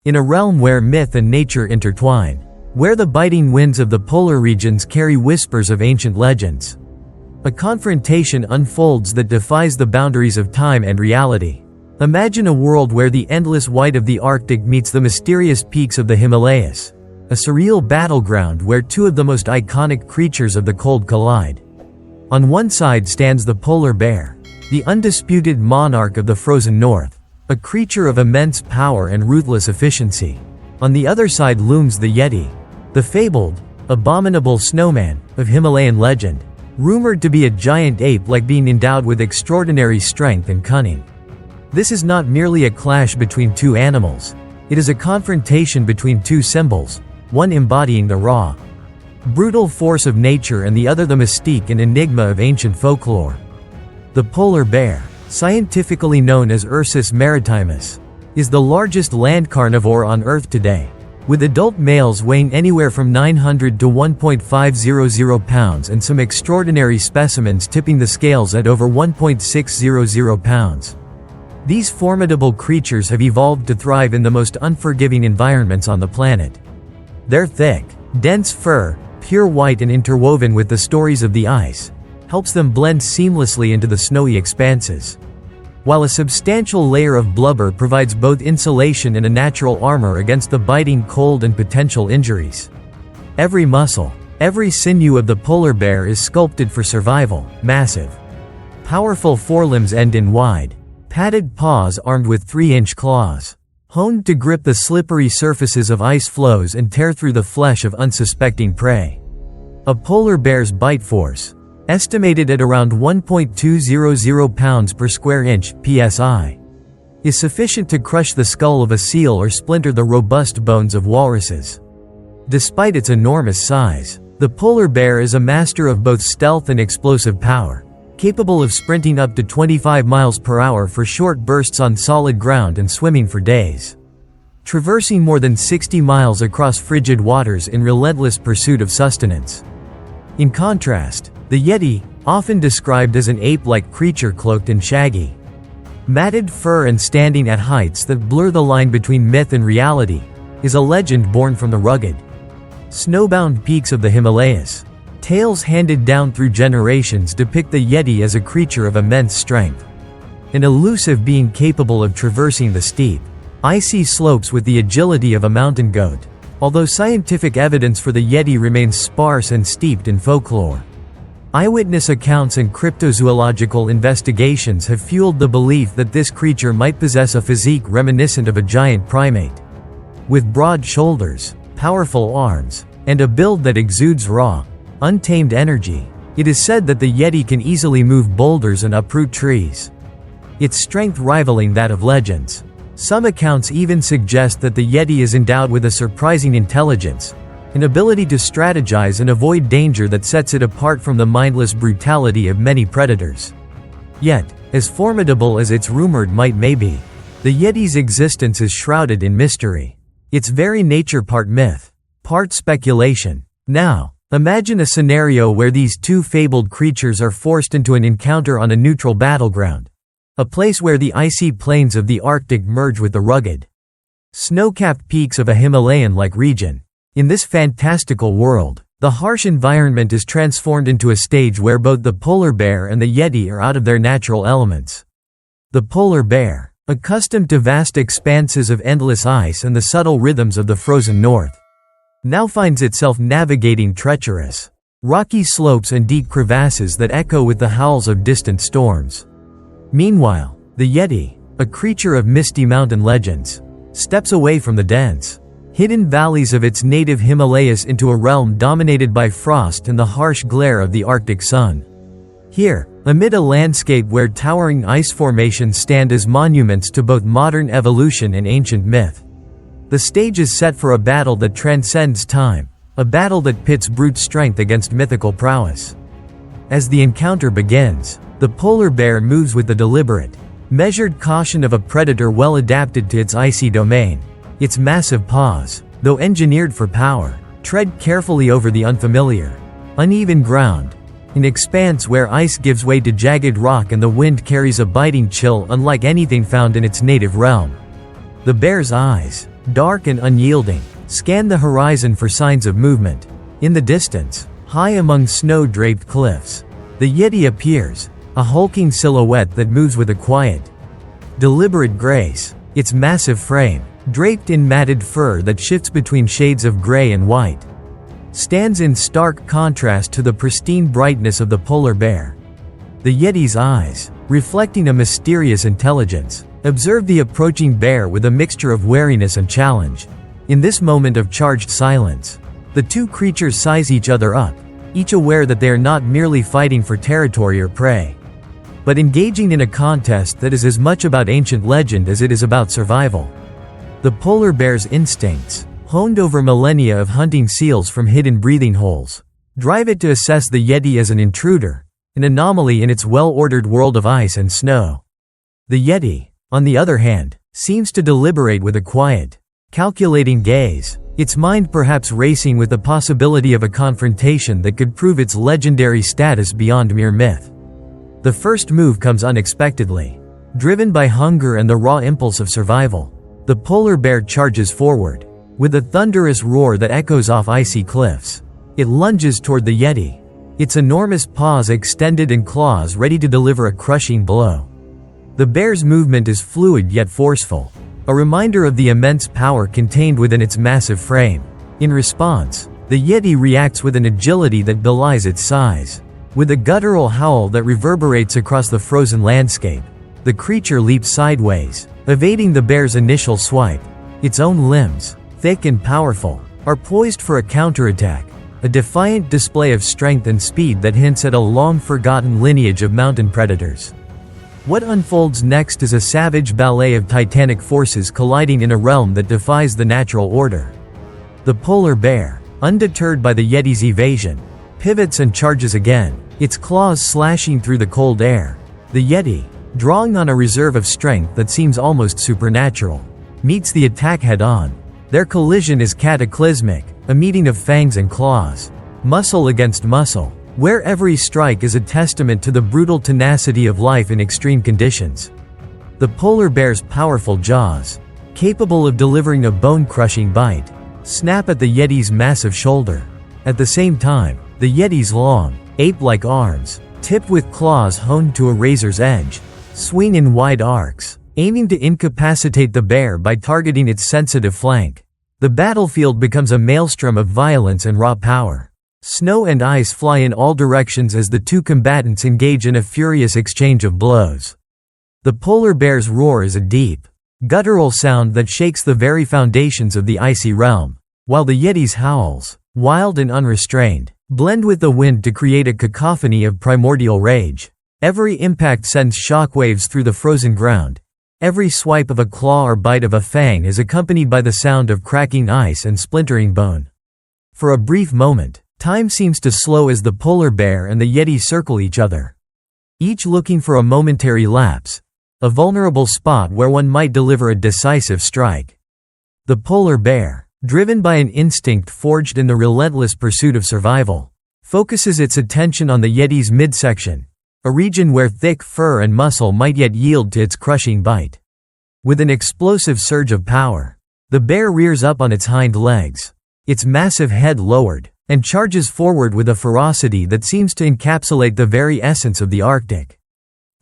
In a realm where myth and nature intertwine, where the biting winds of the polar regions carry whispers of ancient legends, a confrontation unfolds that defies the boundaries of time and reality. Imagine a world where the endless white of the Arctic meets the mysterious peaks of the Himalayas, a surreal battleground where two of the most iconic creatures of the cold collide. On one side stands the polar bear, the undisputed monarch of the frozen north, a creature of immense power and ruthless efficiency. On the other side looms the Yeti, the fabled, abominable snowman of Himalayan legend, rumored to be a giant ape-like being endowed with extraordinary strength and cunning. This is not merely a clash between two animals. It is a confrontation between two symbols, one embodying the raw, brutal force of nature and the other the mystique and enigma of ancient folklore. The polar bear, scientifically known as Ursus maritimus, is the largest land carnivore on Earth today, with adult males weighing anywhere from 900 to 1.500 pounds and some extraordinary specimens tipping the scales at over 1.600 pounds. These formidable creatures have evolved to thrive in the most unforgiving environments on the planet. Their thick, dense fur, pure white and interwoven with the stories of the ice, helps them blend seamlessly into the snowy expanses, while a substantial layer of blubber provides both insulation and a natural armor against the biting cold and potential injuries. Every muscle, every sinew of the polar bear is sculpted for survival. Massive, powerful forelimbs end in wide, padded paws armed with 3-inch claws, honed to grip the slippery surfaces of ice floes and tear through the flesh of unsuspecting prey. A polar bear's bite force, estimated at around 1.200 pounds per square inch (psi), is sufficient to crush the skull of a seal or splinter the robust bones of walruses. Despite its enormous size, the polar bear is a master of both stealth and explosive power, capable of sprinting up to 25 miles per hour for short bursts on solid ground and swimming for days, traversing more than 60 miles across frigid waters in relentless pursuit of sustenance. In contrast, the Yeti, often described as an ape-like creature cloaked in shaggy, matted fur and standing at heights that blur the line between myth and reality, is a legend born from the rugged, snowbound peaks of the Himalayas. Tales handed down through generations depict the Yeti as a creature of immense strength, an elusive being capable of traversing the steep, icy slopes with the agility of a mountain goat. Although scientific evidence for the Yeti remains sparse and steeped in folklore, eyewitness accounts and cryptozoological investigations have fueled the belief that this creature might possess a physique reminiscent of a giant primate. With broad shoulders, powerful arms, and a build that exudes raw, untamed energy, it is said that the Yeti can easily move boulders and uproot trees, its strength rivaling that of legends. Some accounts even suggest that the Yeti is endowed with a surprising intelligence, an ability to strategize and avoid danger that sets it apart from the mindless brutality of many predators. Yet, as formidable as its rumored might may be, the Yeti's existence is shrouded in mystery. Its very nature part myth, part speculation. Now, imagine a scenario where these two fabled creatures are forced into an encounter on a neutral battleground, a place where the icy plains of the Arctic merge with the rugged, snow-capped peaks of a Himalayan-like region. In this fantastical world, the harsh environment is transformed into a stage where both the polar bear and the Yeti are out of their natural elements. The polar bear, accustomed to vast expanses of endless ice and the subtle rhythms of the frozen north, now finds itself navigating treacherous, rocky slopes and deep crevasses that echo with the howls of distant storms. Meanwhile, the Yeti, a creature of misty mountain legends, steps away from the dense, hidden valleys of its native Himalayas into a realm dominated by frost and the harsh glare of the Arctic sun. Here, amid a landscape where towering ice formations stand as monuments to both modern evolution and ancient myth, the stage is set for a battle that transcends time, a battle that pits brute strength against mythical prowess. As the encounter begins, the polar bear moves with the deliberate, measured caution of a predator well adapted to its icy domain. Its massive paws, though engineered for power, tread carefully over the unfamiliar, uneven ground, an expanse where ice gives way to jagged rock and the wind carries a biting chill unlike anything found in its native realm. The bear's eyes, dark and unyielding, scan the horizon for signs of movement. In the distance, high among snow-draped cliffs, the Yeti appears, a hulking silhouette that moves with a quiet, deliberate grace. Its massive frame, draped in matted fur that shifts between shades of gray and white, stands in stark contrast to the pristine brightness of the polar bear. The Yeti's eyes, reflecting a mysterious intelligence, observe the approaching bear with a mixture of wariness and challenge. In this moment of charged silence, the two creatures size each other up, each aware that they are not merely fighting for territory or prey, but engaging in a contest that is as much about ancient legend as it is about survival. The polar bear's instincts, honed over millennia of hunting seals from hidden breathing holes, drive it to assess the Yeti as an intruder, an anomaly in its well-ordered world of ice and snow. The Yeti, on the other hand, seems to deliberate with a quiet, calculating gaze, its mind perhaps racing with the possibility of a confrontation that could prove its legendary status beyond mere myth. The first move comes unexpectedly. Driven by hunger and the raw impulse of survival, the polar bear charges forward. With a thunderous roar that echoes off icy cliffs, it lunges toward the Yeti, its enormous paws extended and claws ready to deliver a crushing blow. The bear's movement is fluid yet forceful, a reminder of the immense power contained within its massive frame. In response, the Yeti reacts with an agility that belies its size. With a guttural howl that reverberates across the frozen landscape, the creature leaps sideways, evading the bear's initial swipe. Its own limbs, thick and powerful, are poised for a counterattack, a defiant display of strength and speed that hints at a long-forgotten lineage of mountain predators. What unfolds next is a savage ballet of titanic forces colliding in a realm that defies the natural order. The polar bear, undeterred by the Yeti's evasion, pivots and charges again, its claws slashing through the cold air. The Yeti, drawing on a reserve of strength that seems almost supernatural, meets the attack head-on. Their collision is cataclysmic, a meeting of fangs and claws, muscle against muscle, where every strike is a testament to the brutal tenacity of life in extreme conditions. The polar bear's powerful jaws, capable of delivering a bone-crushing bite, snap at the Yeti's massive shoulder. At the same time, the Yeti's long, ape-like arms, tipped with claws honed to a razor's edge, swing in wide arcs, aiming to incapacitate the bear by targeting its sensitive flank. The battlefield becomes a maelstrom of violence and raw power. Snow and ice fly in all directions as the two combatants engage in a furious exchange of blows. The polar bear's roar is a deep, guttural sound that shakes the very foundations of the icy realm, while the Yeti's howls, wild and unrestrained, blend with the wind to create a cacophony of primordial rage. Every impact sends shockwaves through the frozen ground. Every swipe of a claw or bite of a fang is accompanied by the sound of cracking ice and splintering bone. For a brief moment, time seems to slow as the polar bear and the Yeti circle each other, each looking for a momentary lapse, a vulnerable spot where one might deliver a decisive strike. The polar bear, driven by an instinct forged in the relentless pursuit of survival, focuses its attention on the Yeti's midsection, a region where thick fur and muscle might yet yield to its crushing bite. With an explosive surge of power, the bear rears up on its hind legs, its massive head lowered, and charges forward with a ferocity that seems to encapsulate the very essence of the Arctic.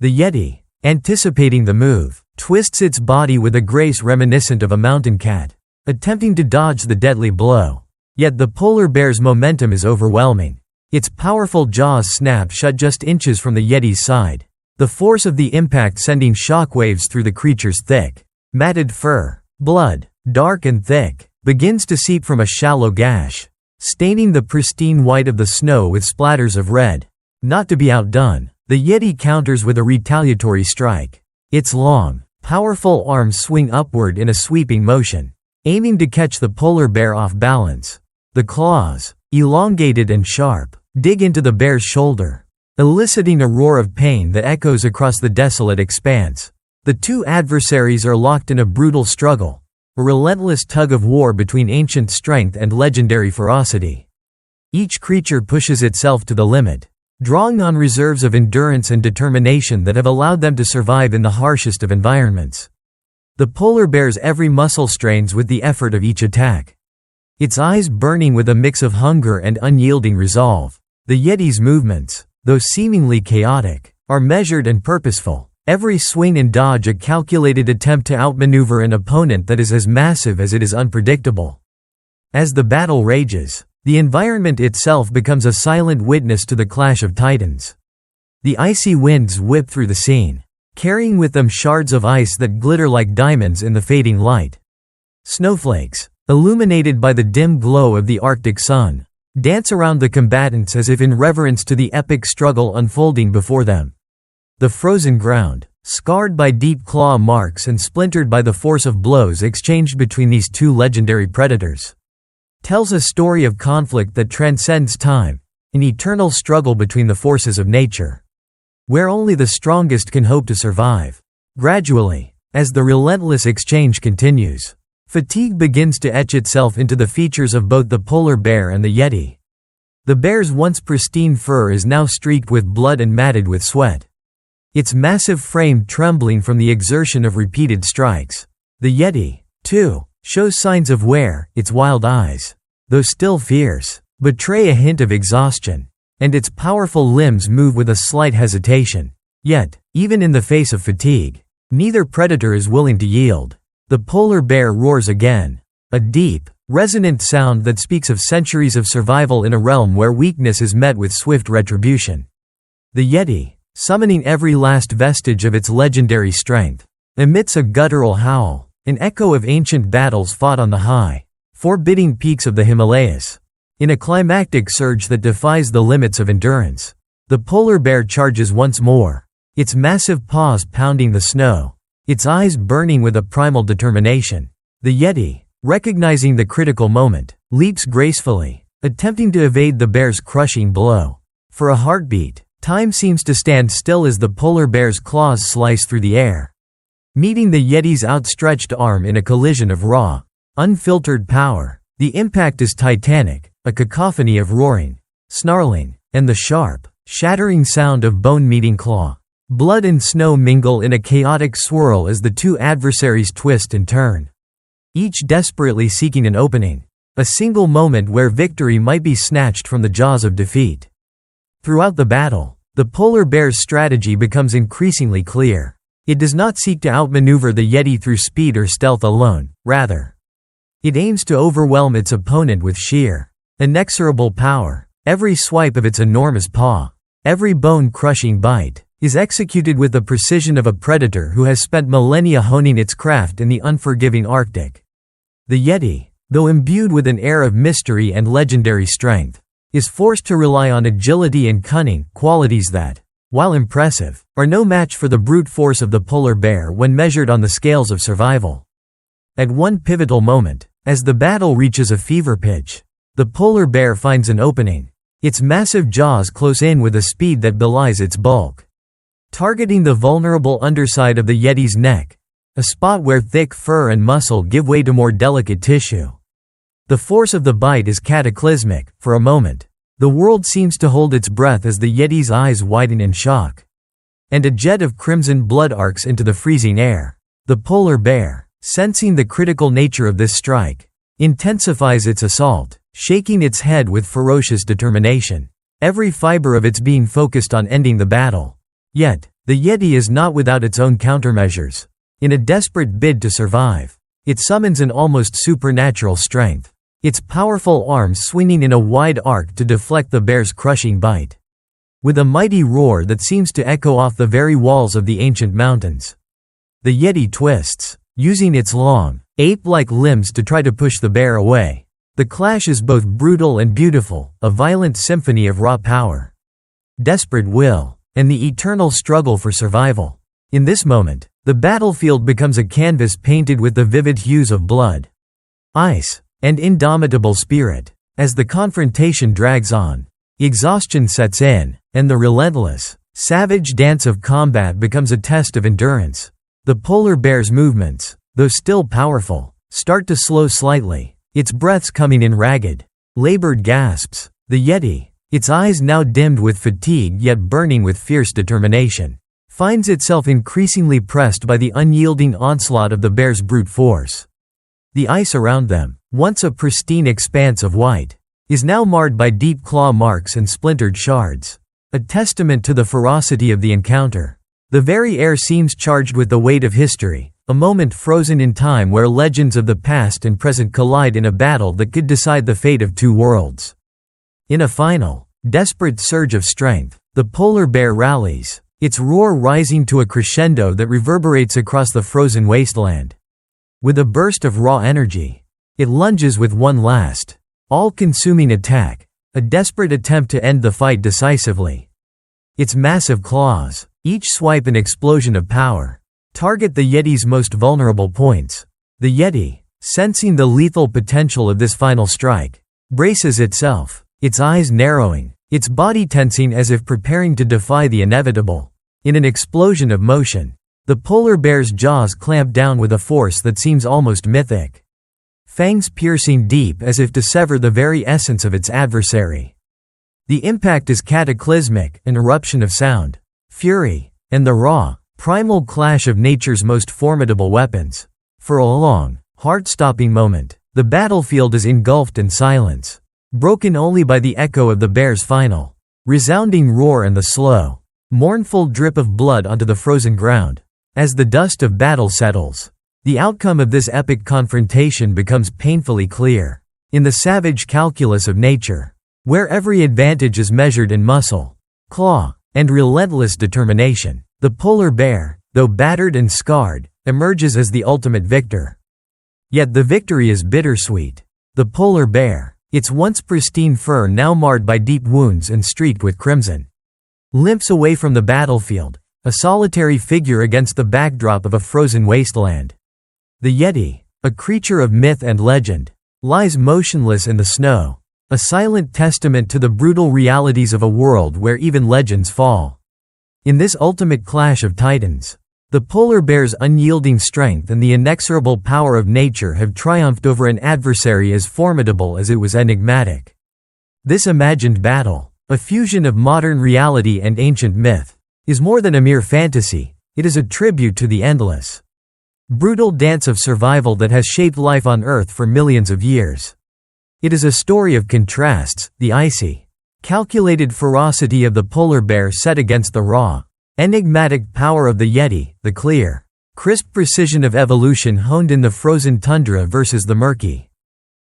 The Yeti, anticipating the move, twists its body with a grace reminiscent of a mountain cat, attempting to dodge the deadly blow. Yet the polar bear's momentum is overwhelming. Its powerful jaws snap shut just inches from the Yeti's side, the force of the impact sending shockwaves through the creature's thick, matted fur. Blood, dark and thick, begins to seep from a shallow gash, staining the pristine white of the snow with splatters of red. Not to be outdone, the Yeti counters with a retaliatory strike. Its long, powerful arms swing upward in a sweeping motion, aiming to catch the polar bear off balance. The claws, elongated and sharp, dig into the bear's shoulder, eliciting a roar of pain that echoes across the desolate expanse. The two adversaries are locked in a brutal struggle, a relentless tug of war between ancient strength and legendary ferocity. Each creature pushes itself to the limit, drawing on reserves of endurance and determination that have allowed them to survive in the harshest of environments. The polar bear's every muscle strains with the effort of each attack. Its eyes burning with a mix of hunger and unyielding resolve. The Yeti's movements, though seemingly chaotic, are measured and purposeful. Every swing and dodge a calculated attempt to outmaneuver an opponent that is as massive as it is unpredictable. As the battle rages, the environment itself becomes a silent witness to the clash of titans. The icy winds whip through the scene, carrying with them shards of ice that glitter like diamonds in the fading light. Snowflakes, illuminated by the dim glow of the Arctic sun, dance around the combatants as if in reverence to the epic struggle unfolding before them. The frozen ground, scarred by deep claw marks and splintered by the force of blows exchanged between these two legendary predators, tells a story of conflict that transcends time, an eternal struggle between the forces of nature, where only the strongest can hope to survive. Gradually, as the relentless exchange continues, fatigue begins to etch itself into the features of both the polar bear and the Yeti. The bear's once pristine fur is now streaked with blood and matted with sweat, its massive frame trembling from the exertion of repeated strikes. The Yeti, too, shows signs of wear. Its wild eyes, though still fierce, betray a hint of exhaustion, and its powerful limbs move with a slight hesitation. Yet, even in the face of fatigue, neither predator is willing to yield. The polar bear roars again, a deep, resonant sound that speaks of centuries of survival in a realm where weakness is met with swift retribution. The Yeti, summoning every last vestige of its legendary strength, emits a guttural howl, an echo of ancient battles fought on the high, forbidding peaks of the Himalayas. In a climactic surge that defies the limits of endurance, the polar bear charges once more, its massive paws pounding the snow, its eyes burning with a primal determination. The Yeti, recognizing the critical moment, leaps gracefully, attempting to evade the bear's crushing blow. For a heartbeat, time seems to stand still as the polar bear's claws slice through the air, meeting the Yeti's outstretched arm in a collision of raw, unfiltered power. The impact is titanic, a cacophony of roaring, snarling, and the sharp, shattering sound of bone-meeting claw. Blood and snow mingle in a chaotic swirl as the two adversaries twist and turn, each desperately seeking an opening, a single moment where victory might be snatched from the jaws of defeat. Throughout the battle, the polar bear's strategy becomes increasingly clear. It does not seek to outmaneuver the Yeti through speed or stealth alone, rather, it aims to overwhelm its opponent with sheer, inexorable power. Every swipe of its enormous paw, every bone-crushing bite, is executed with the precision of a predator who has spent millennia honing its craft in the unforgiving Arctic. The Yeti, though imbued with an air of mystery and legendary strength, is forced to rely on agility and cunning, qualities that, while impressive, are no match for the brute force of the polar bear when measured on the scales of survival. At one pivotal moment, as the battle reaches a fever pitch, the polar bear finds an opening, its massive jaws close in with a speed that belies its bulk, targeting the vulnerable underside of the Yeti's neck, a spot where thick fur and muscle give way to more delicate tissue. The force of the bite is cataclysmic. For a moment, the world seems to hold its breath as the Yeti's eyes widen in shock, and a jet of crimson blood arcs into the freezing air. The polar bear, sensing the critical nature of this strike, intensifies its assault, shaking its head with ferocious determination, every fiber of its being focused on ending the battle. Yet, the Yeti is not without its own countermeasures. In a desperate bid to survive, it summons an almost supernatural strength, its powerful arms swinging in a wide arc to deflect the bear's crushing bite. With a mighty roar that seems to echo off the very walls of the ancient mountains, the Yeti twists, using its long, ape-like limbs to try to push the bear away. The clash is both brutal and beautiful, a violent symphony of raw power, desperate will, and the eternal struggle for survival. In this moment, the battlefield becomes a canvas painted with the vivid hues of blood, ice, and indomitable spirit. As the confrontation drags on, exhaustion sets in, and the relentless, savage dance of combat becomes a test of endurance. The polar bear's movements, though still powerful, start to slow slightly, its breaths coming in ragged, labored gasps. The Yeti, its eyes now dimmed with fatigue yet burning with fierce determination, finds itself increasingly pressed by the unyielding onslaught of the bear's brute force. The ice around them, once a pristine expanse of white, is now marred by deep claw marks and splintered shards, a testament to the ferocity of the encounter. The very air seems charged with the weight of history, a moment frozen in time where legends of the past and present collide in a battle that could decide the fate of two worlds. In a final, desperate surge of strength, the polar bear rallies, its roar rising to a crescendo that reverberates across the frozen wasteland. With a burst of raw energy, it lunges with one last, all-consuming attack, a desperate attempt to end the fight decisively. Its massive claws, each swipe an explosion of power, target the Yeti's most vulnerable points. The Yeti, sensing the lethal potential of this final strike, braces itself, its eyes narrowing, its body tensing as if preparing to defy the inevitable. In an explosion of motion, the polar bear's jaws clamp down with a force that seems almost mythic. Fangs piercing deep as if to sever the very essence of its adversary. The impact is cataclysmic, an eruption of sound, fury, and the raw, primal clash of nature's most formidable weapons. For a long, heart-stopping moment, the battlefield is engulfed in silence, broken only by the echo of the bear's final, resounding roar and the slow, mournful drip of blood onto the frozen ground. As the dust of battle settles, the outcome of this epic confrontation becomes painfully clear. In the savage calculus of nature, where every advantage is measured in muscle, claw, and relentless determination, the polar bear, though battered and scarred, emerges as the ultimate victor. Yet the victory is bittersweet. The polar bear, its once pristine fur now marred by deep wounds and streaked with crimson, limps away from the battlefield, a solitary figure against the backdrop of a frozen wasteland. The Yeti, a creature of myth and legend, lies motionless in the snow, a silent testament to the brutal realities of a world where even legends fall. In this ultimate clash of titans, the polar bear's unyielding strength and the inexorable power of nature have triumphed over an adversary as formidable as it was enigmatic. This imagined battle, a fusion of modern reality and ancient myth, is more than a mere fantasy. It is a tribute to the endless, brutal dance of survival that has shaped life on Earth for millions of years. It is a story of contrasts, the icy, calculated ferocity of the polar bear set against the raw, enigmatic power of the Yeti, the clear, crisp precision of evolution honed in the frozen tundra versus the murky,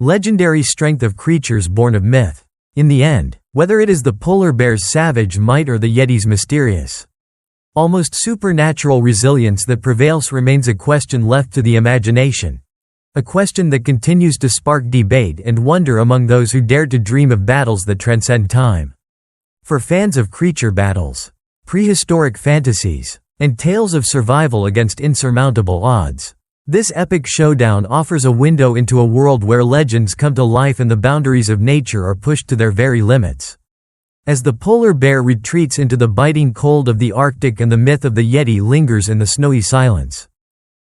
legendary strength of creatures born of myth. In the end, whether it is the polar bear's savage might or the Yeti's mysterious, almost supernatural resilience that prevails remains a question left to the imagination. A question that continues to spark debate and wonder among those who dare to dream of battles that transcend time. For fans of creature battles, prehistoric fantasies, and tales of survival against insurmountable odds, this epic showdown offers a window into a world where legends come to life and the boundaries of nature are pushed to their very limits. As the polar bear retreats into the biting cold of the Arctic and the myth of the Yeti lingers in the snowy silence,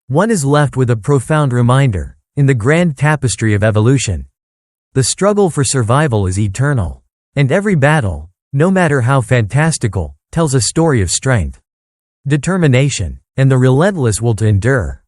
one is left with a profound reminder. In the grand tapestry of evolution, the struggle for survival is eternal, and every battle, no matter how fantastical, tells a story of strength, determination, and the relentless will to endure.